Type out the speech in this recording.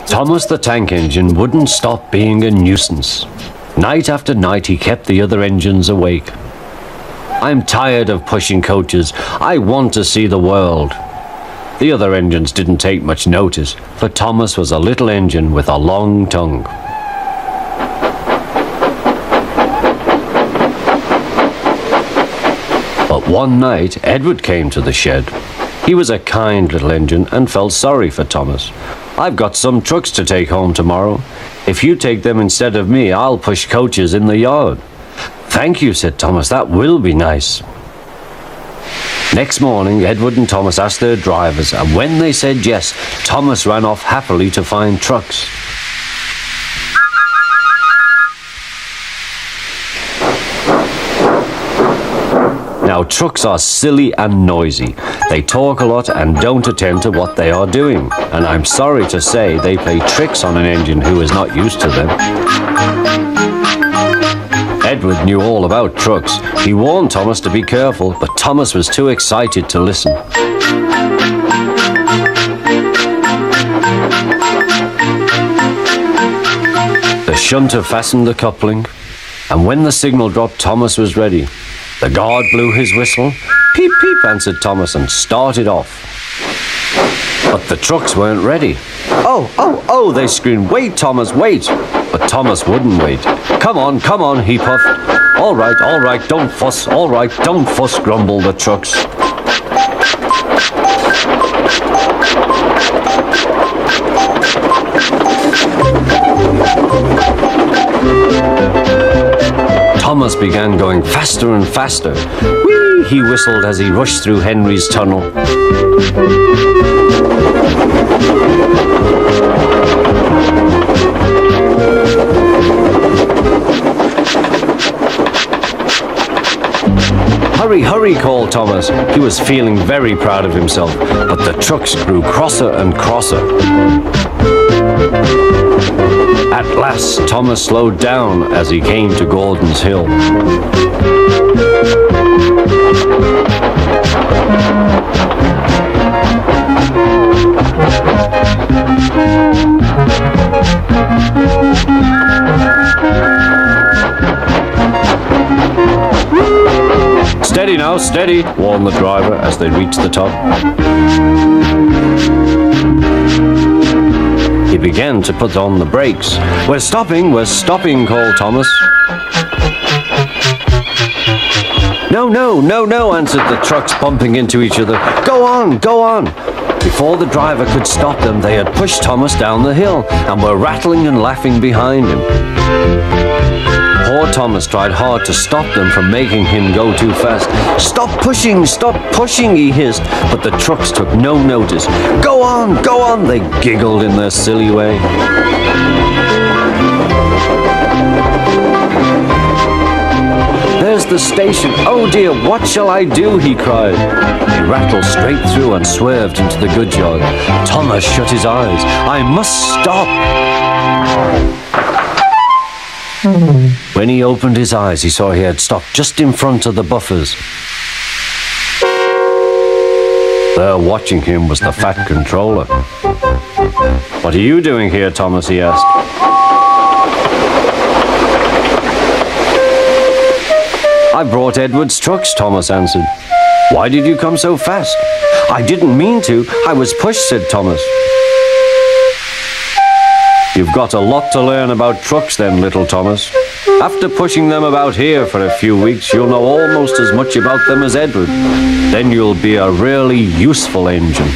Thomas the Tank Engine wouldn't stop being a nuisance. Night after night he kept the other engines awake. "I'm tired of pushing coaches. I want to see the world." The other engines didn't take much notice, for Thomas was a little engine with a long tongue. But one night, Edward came to the shed. He was a kind little engine and felt sorry for Thomas. "I've got some trucks to take home tomorrow. If you take them instead of me, I'll push coaches in the yard." "Thank you," said Thomas. "That will be nice." Next morning, Edward and Thomas asked their drivers, and when they said yes, Thomas ran off happily to find trucks. Now, trucks are silly and noisy. They talk a lot and don't attend to what they are doing. And I'm sorry to say they play tricks on an engine who is not used to them. Edward knew all about trucks. He warned Thomas to be careful, but Thomas was too excited to listen. The shunter fastened the coupling, and when the signal dropped, Thomas was ready. The guard blew his whistle. "Peep, peep," answered Thomas, and started off. But the trucks weren't ready. Oh, they screamed, "Wait, Thomas, wait!" But Thomas wouldn't wait. Come on," he puffed. All right, don't fuss, all right, don't fuss," grumbled the trucks. Thomas began going faster and faster. "Whee!" he whistled as he rushed through Henry's tunnel. "Hurry, hurry," called Thomas. He was feeling very proud of himself, but the trucks grew crosser and crosser. At last, Thomas slowed down as he came to Gordon's Hill. "Steady now, steady," warned the driver as they reached the top. He began to put on the brakes. We're stopping," called Thomas. No, answered the trucks, bumping into each other. Go on. Before the driver could stop them, they had pushed Thomas down the hill and were rattling and laughing behind him. Poor Thomas tried hard to stop them from making him go too fast. Stop pushing, he hissed, but the trucks took no notice. Go on, they giggled in their silly way. There's the station. Oh dear, what shall I do? He cried. He rattled straight through and swerved into the goods yard. Thomas shut his eyes. I must stop. When he opened his eyes, he saw he had stopped just in front of the buffers. There watching him was the fat controller. What are you doing here, Thomas? He asked. I brought Edward's trucks, Thomas answered. Why did you come so fast? I didn't mean to. I was pushed, said Thomas. You've got a lot to learn about trucks then, little Thomas. After pushing them about here for a few weeks, you'll know almost as much about them as Edward. Then you'll be a really useful engine.